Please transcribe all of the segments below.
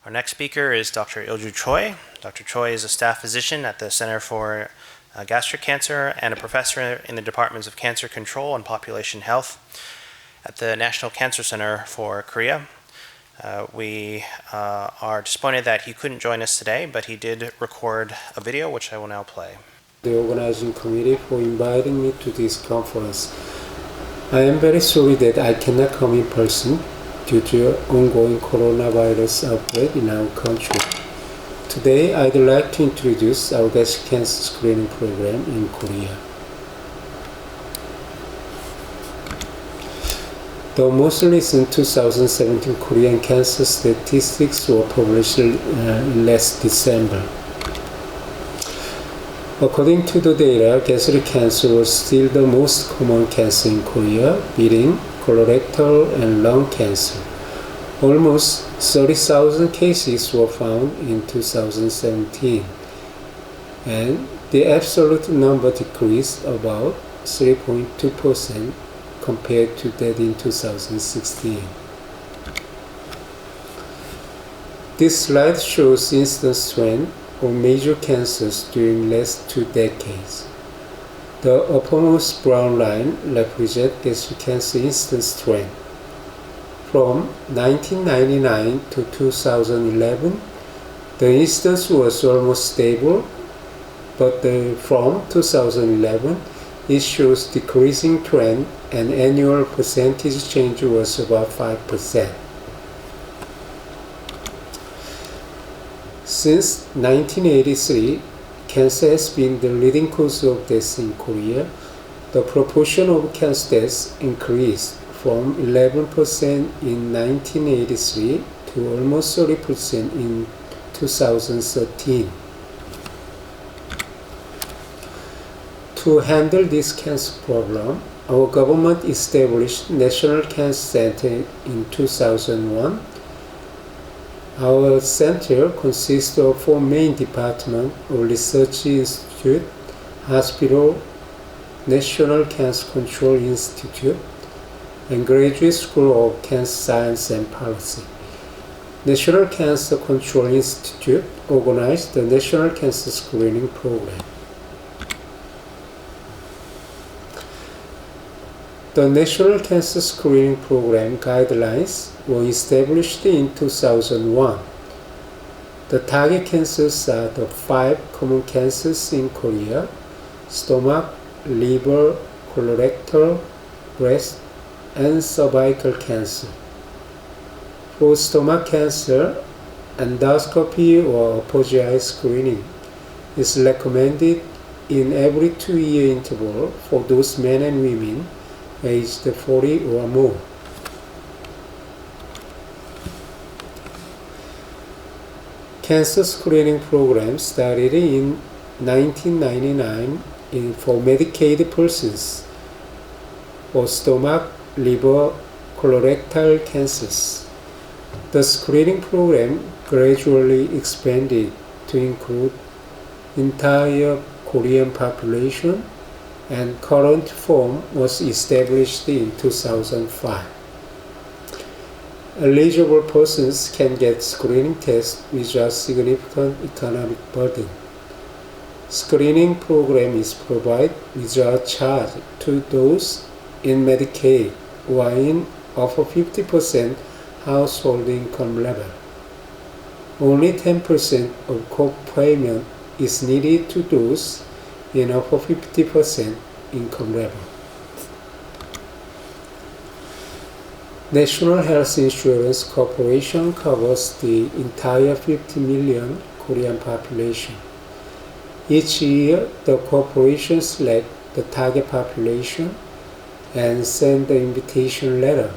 Our next speaker is Dr. Ilju Choi. Dr. Choi is a staff physician at the Center for Gastric Cancer and a professor in the Departments of Cancer Control and Population Health at the National Cancer Center for Korea. We are disappointed that he couldn't join us today, but he did record a video, which I will now play. The organizing committee for inviting me to this conference. I am very sorry that I cannot come in person due to ongoing coronavirus outbreak in our country. Today, I'd like to introduce our gastric cancer screening program in Korea. The most recent 2017 Korean cancer statistics were published last December. According to the data, gastric cancer was still the most common cancer in Korea, beating colorectal and lung cancer. Almost 30,000 cases were found in 2017, and the absolute number decreased about 3.2% compared to that in 2016. This slide shows incidence trend of major cancers during last 2 decades. The uppermost brown line represents gastric cancer incidence trend. From 1999 to 2011, the incidence was almost stable, but from 2011, it shows decreasing trend and annual percentage change was about 5%. Since 1983, cancer has been the leading cause of death in Korea. The proportion of cancer deaths increased from 11% in 1983 to almost 30% in 2013. To handle this cancer problem, our government established National Cancer Center in 2001. Our center consists of 4 main departments of Research Institute, Hospital, National Cancer Control Institute, and Graduate School of Cancer Science and Policy. National Cancer Control Institute organized the National Cancer Screening Program. The National Cancer Screening Program guidelines were established in 2001. The target cancers are the 5 common cancers in Korea: stomach, liver, colorectal, breast, and cervical cancer. For stomach cancer, endoscopy or upper GI screening is recommended in every 2-year interval for those men and women aged 40 or more. Cancer screening program started in 1999 for Medicaid persons for stomach, liver, colorectal cancers. The screening program gradually expanded to include entire Korean population, and current form was established in 2005. Eligible persons can get screening tests without significant economic burden. Screening program is provided without charge to those in Medicaid who are in over 50% household income level. Only 10% of co-payment is needed to those in over 50% income level. National Health Insurance Corporation covers the entire 50 million Korean population. Each year, the corporation selects the target population and send the invitation letter.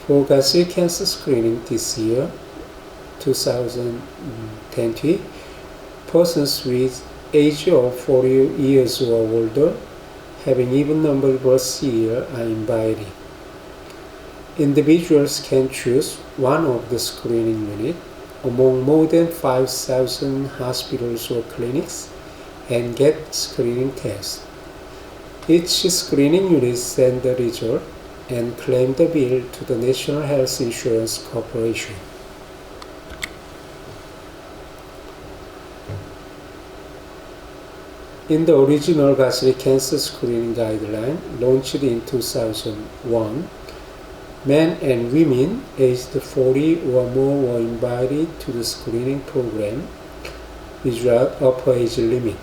For gastric cancer screening this year, 2020, persons with age of 40 years or older, having even numbered birth year, are invited. Individuals can choose one of the screening units among more than 5,000 hospitals or clinics and get screening tests. Each screening unit sends the result and claim the bill to the National Health Insurance Corporation. In the original gastric cancer screening guideline launched in 2001, men and women aged 40 or more were invited to the screening program without upper age limit.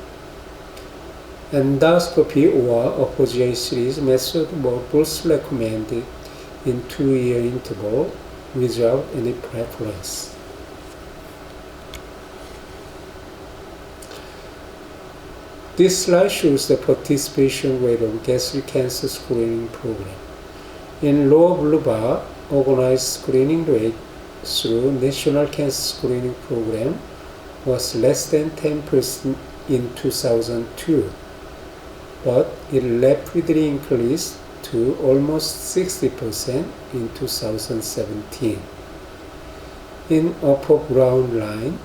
Endoscopy or upper GI series method were both recommended in 2-year interval without any preference. This slide shows the participation rate of gastric cancer screening program. In lower blue bar, organized screening rate through National Cancer Screening Program was less than 10% in 2002, but it rapidly increased to almost 60% in 2017. In upper brown line,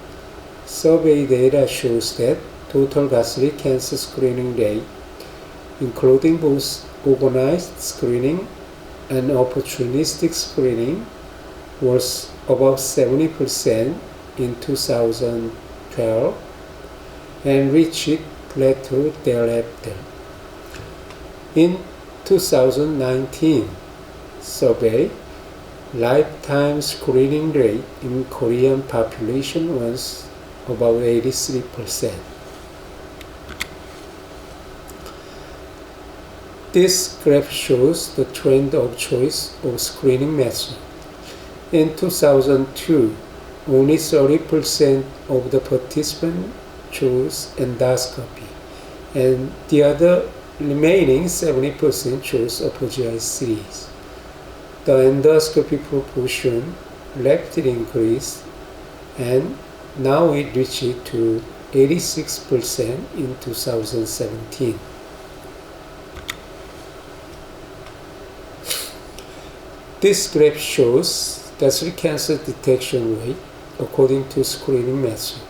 survey data shows that total gastric cancer screening rate, including both organized screening and opportunistic screening, was above 70% in 2012 and reached plateau thereafter. In 2019 survey, lifetime screening rate in Korean population was about 83%. This graph shows the trend of choice of screening method. In 2002, only 30% of the participants chose endoscopy, and the other remaining 70% chose upper GI series. The endoscopy proportion rapidly increased, and now it reached to 86% in 2017. This graph shows gastric cancer detection rate according to screening method.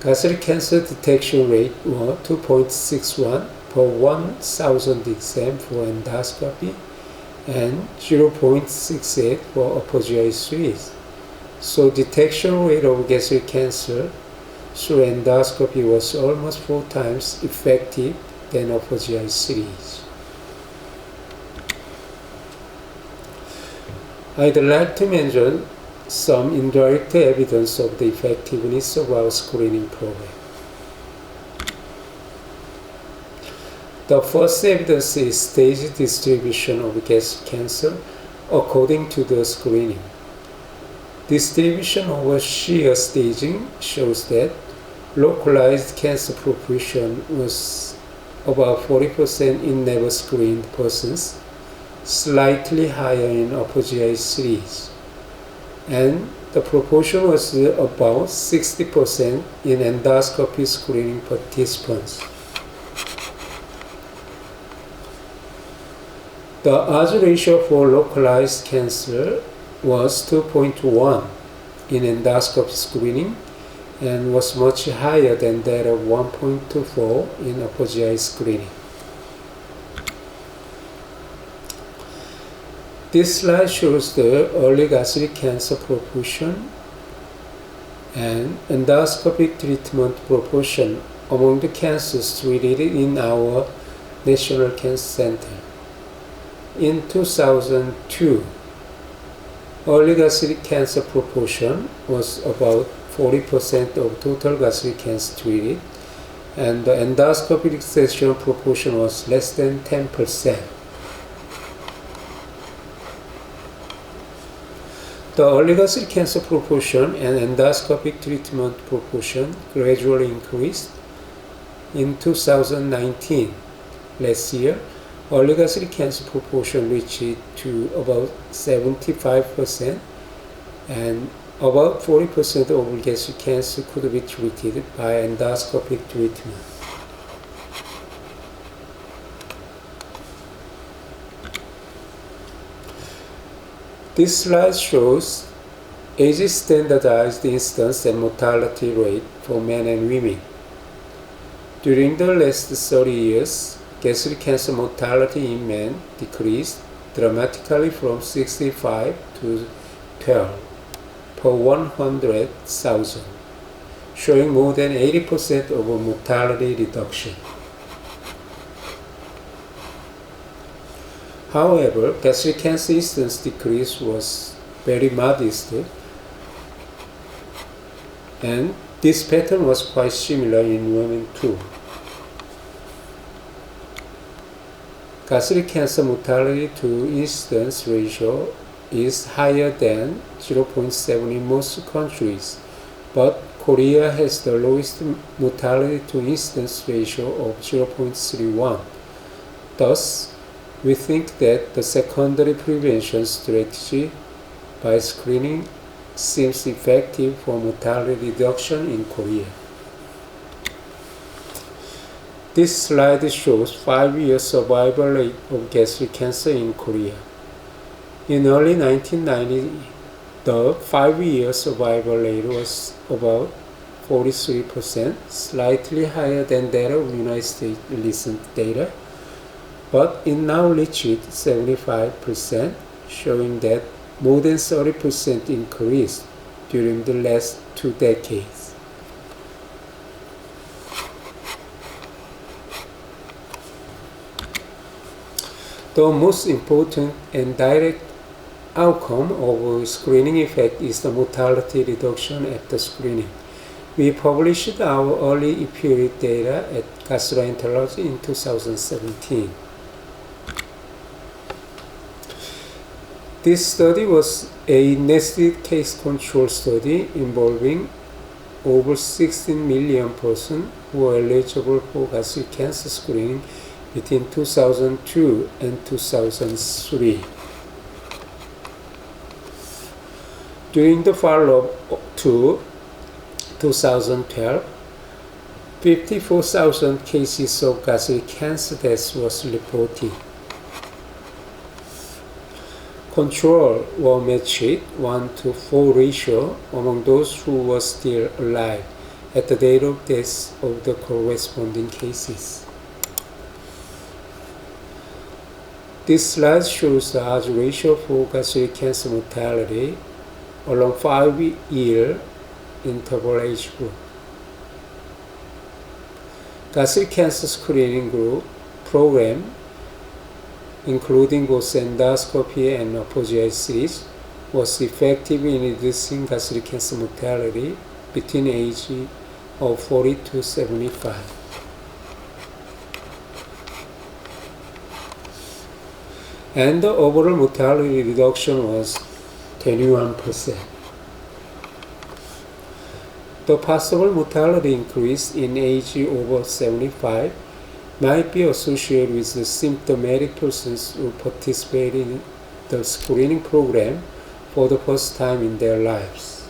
Gastric cancer detection rate was 2.61 per 1,000 exams for endoscopy and 0.68 for upper GI series. So detection rate of gastric cancer through endoscopy was almost 4 times effective than upper GI series. I'd like to mention some indirect evidence of the effectiveness of our screening program. The first evidence is stage distribution of gastric cancer according to the screening. Distribution over shear staging shows that localized cancer proportion was about 40% in never screened persons, slightly higher in upper GI series, and the proportion was about 60% in endoscopy screening participants. The odds ratio for localized cancer was 2.1 in endoscopy screening and was much higher than that of 1.24 in upper GI screening. This slide shows the early gastric cancer proportion and endoscopic treatment proportion among the cancers treated in our National Cancer Center. In 2002, early gastric cancer proportion was about 40% of total gastric cancer treated, and the endoscopic section proportion was less than 10%. The early gastric cancer proportion and endoscopic treatment proportion gradually increased. In 2019, last year, early gastric cancer proportion reached to about 75%, and about 40% of gastric cancer could be treated by endoscopic treatment. This slide shows age standardized incidence and mortality rate for men and women. During the last 30 years, gastric cancer mortality in men decreased dramatically from 65 to 12 per 100,000, showing more than 80% of mortality reduction. However, gastric cancer incidence decrease was very modest, and this pattern was quite similar in women too. Gastric cancer mortality to incidence ratio is higher than 0.7 in most countries, but Korea has the lowest mortality to incidence ratio of 0.31. Thus, we think that the secondary prevention strategy by screening seems effective for mortality reduction in Korea. This slide shows 5-year survival rate of gastric cancer in Korea. In early 1990, the 5-year survival rate was about 43%, slightly higher than that of United States recent data, but it now reached 75%, showing that more than 30% increase during the last 2 decades. The most important and direct outcome of screening effect is the mortality reduction after screening. We published our early period data at Gastroenterology in 2017. This study was a nested case control study involving over 16 million persons who were eligible for gastric cancer screening between 2002 and 2003. During the follow-up to 2012, 54,000 cases of gastric cancer deaths was reported. Control were matched 1:4 ratio among those who were still alive at the date of death of the corresponding cases. This slide shows the odds ratio for gastric cancer mortality along 5-year interval age group. Gastric cancer screening group program, including both endoscopy and apogeiasis, was effective in reducing gastric cancer mortality between age of 40 to 75. And the overall mortality reduction was 21%. The possible mortality increase in age over 75 might be associated with the symptomatic persons who participate in the screening program for the first time in their lives.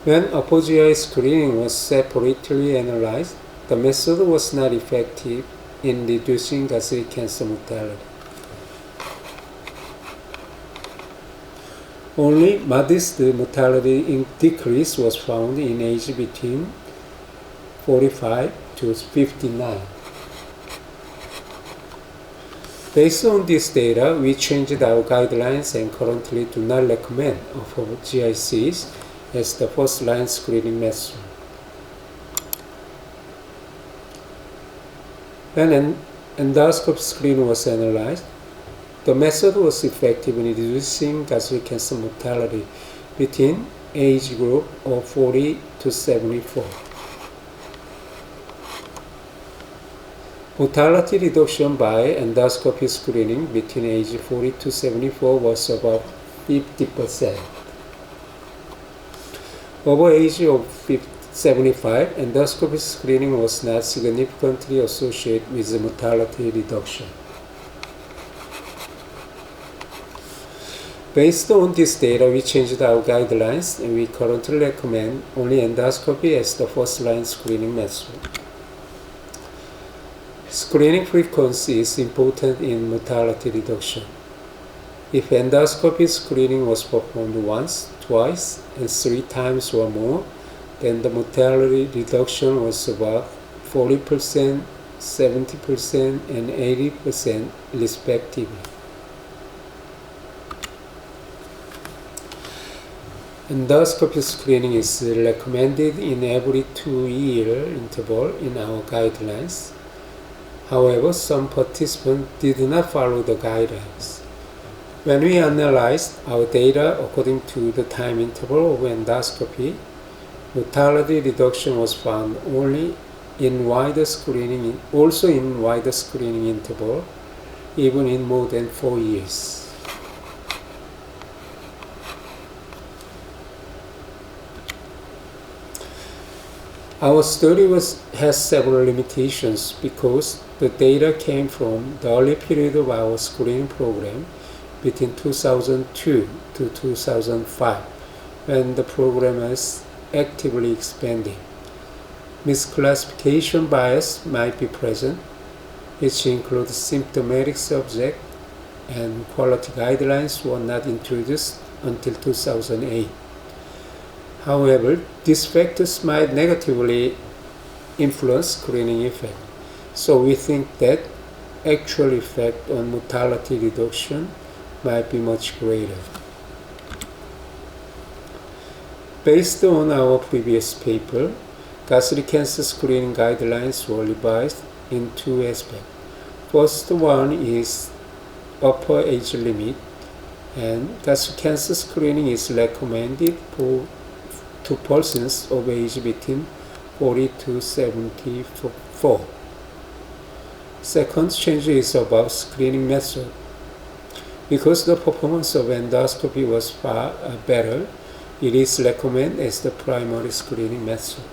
When apogei screening was separately analyzed, the method was not effective in reducing gastric cancer mortality. Only modest mortality decrease was found in age between 45 to 59. Based on this data, we changed our guidelines and currently do not recommend GICs as the first-line screening method. When endoscope screening was analyzed, the method was effective in reducing gastric cancer mortality between age group of 40 to 74. Mortality reduction by endoscopy screening between age 40 to 74 was about 50%. Over age of 75, endoscopy screening was not significantly associated with mortality reduction. Based on this data, we changed our guidelines and we currently recommend only endoscopy as the first-line screening method. Screening frequency is important in mortality reduction. If endoscopy screening was performed once, twice, and 3 times or more, then the mortality reduction was about 40%, 70%, and 80% respectively. Endoscopy screening is recommended in every 2-year interval in our guidelines. However, some participants did not follow the guidelines. When we analyzed our data according to the time interval of endoscopy, mortality reduction was found only in wider screening, also in wider screening interval, even in more than 4 years. Our study has several limitations because the data came from the early period of our screening program between 2002 to 2005, when the program is actively expanding. Misclassification bias might be present, which includes symptomatic subject, and quality guidelines were not introduced until 2008. However, these factors might negatively influence screening effect, so we think that actual effect on mortality reduction might be much greater. Based on our previous paper, gastric cancer screening guidelines were revised in 2 aspects. First one is upper age limit, and gastric cancer screening is recommended to persons of age between 40 to 74. Second change is about screening method. Because the performance of endoscopy was far better, it is recommended as the primary screening method.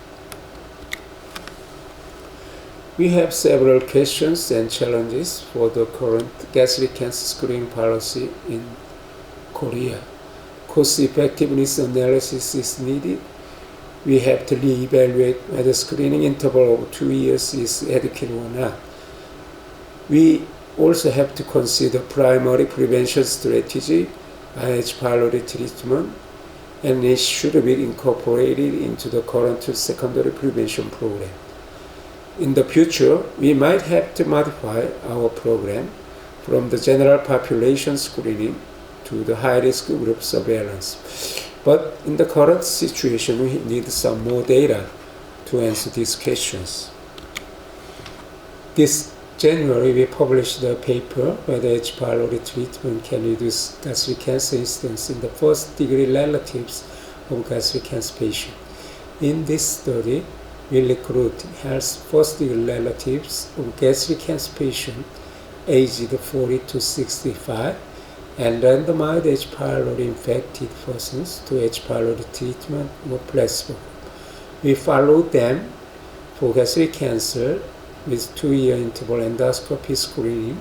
We have several questions and challenges for the current gastric cancer screening policy in Korea. Cost effectiveness analysis is needed. We have to reevaluate whether screening interval of 2 years is adequate or not. We also have to consider primary prevention strategy by H. pylori treatment, and it should be incorporated into the current secondary prevention program. In the future, we might have to modify our program from the general population screening to the high-risk group surveillance. But in the current situation, we need some more data to answer these questions. This January, we published a paper whether H. pylori treatment can reduce gastric cancer incidence in the first-degree relatives of gastric cancer patients. In this study, we recruit health first-degree relatives of gastric cancer patients aged 40 to 65 and randomized H. pylori infected persons to H. pylori treatment or placebo. We followed them for gastric cancer with 2-year interval endoscopy screening,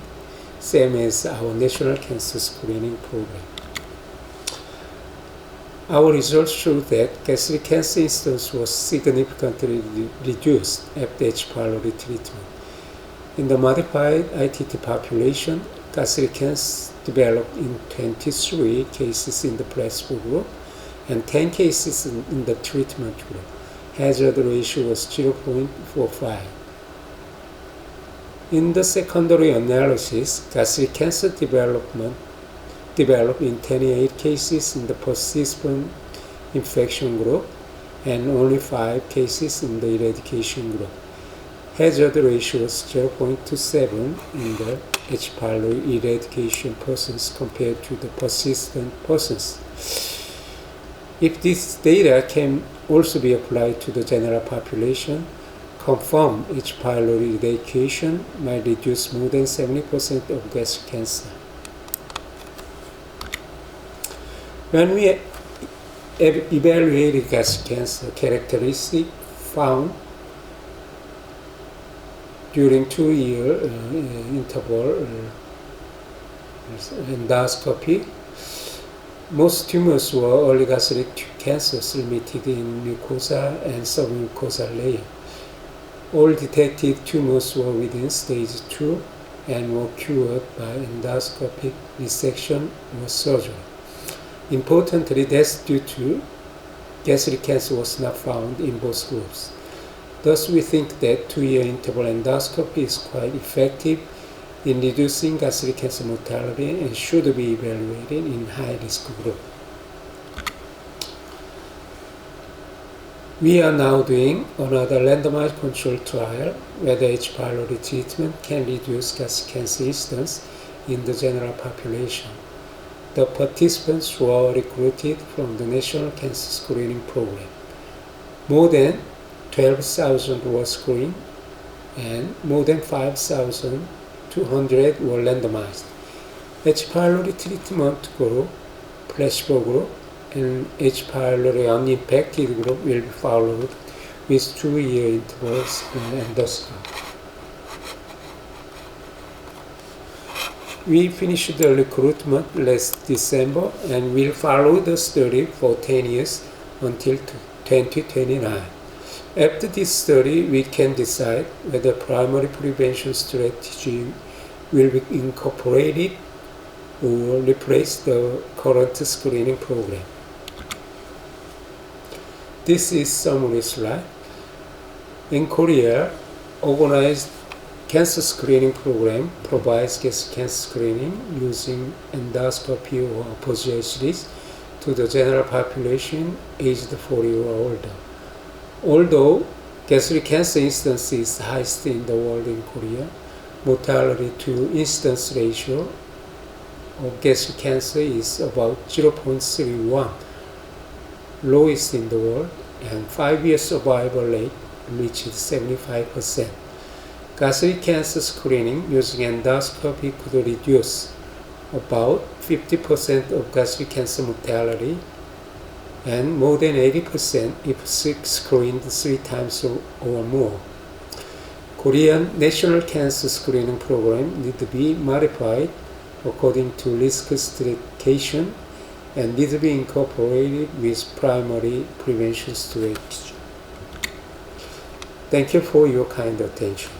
same as our national cancer screening program. Our results show that gastric cancer incidence was significantly reduced after H. pylori treatment. In the modified ITT population, gastric cancer developed in 23 cases in the placebo group and 10 cases in the treatment group. Hazard ratio was 0.45. In the secondary analysis, gastric cancer developed in 28 cases in the participant infection group and only 5 cases in the eradication group. Hazard ratio was 0.27 in the H. pylori eradication persons compared to the persistent persons. If this data can also be applied to the general population, confirmed H. pylori eradication might reduce more than 70% of gastric cancer. When we evaluated gastric cancer characteristics found during 2-year interval endoscopy, most tumors were early gastric cancers limited in mucosa and submucosal layer. All detected tumors were within stage 2 and were cured by endoscopic resection or surgery. Importantly, that's due to gastric cancer was not found in both groups. Thus, we think that 2-year interval endoscopy is quite effective in reducing gastric cancer mortality and should be evaluated in high-risk group. We are now doing another randomized control trial whether H. pylori treatment can reduce gastric cancer incidence in the general population. The participants were recruited from the National Cancer Screening Program. More than 12,000 were screened and more than 5,200 were randomized. H. pylori treatment group, placebo group, and H. pylori uninfected group will be followed with 2-year intervals in endoscopy. We finished the recruitment last December and will follow the study for 10 years until 2029. After this study, we can decide whether primary prevention strategy will be incorporated or replace the current screening program. This is summary slide. In Korea, organized cancer screening program provides gastric cancer screening using endoscopy or PGHDs to the general population aged 40 or older. Although gastric cancer incidence is highest in the world in Korea, mortality to incidence ratio of gastric cancer is about 0.31, lowest in the world, and 5-year survival rate reaches 75%. Gastric cancer screening using endoscopy could reduce about 50% of gastric cancer mortality and more than 80% if screened 3 times or more. Korean National Cancer Screening Program need to be modified according to risk stratification and need to be incorporated with primary prevention strategy. Thank you for your kind attention.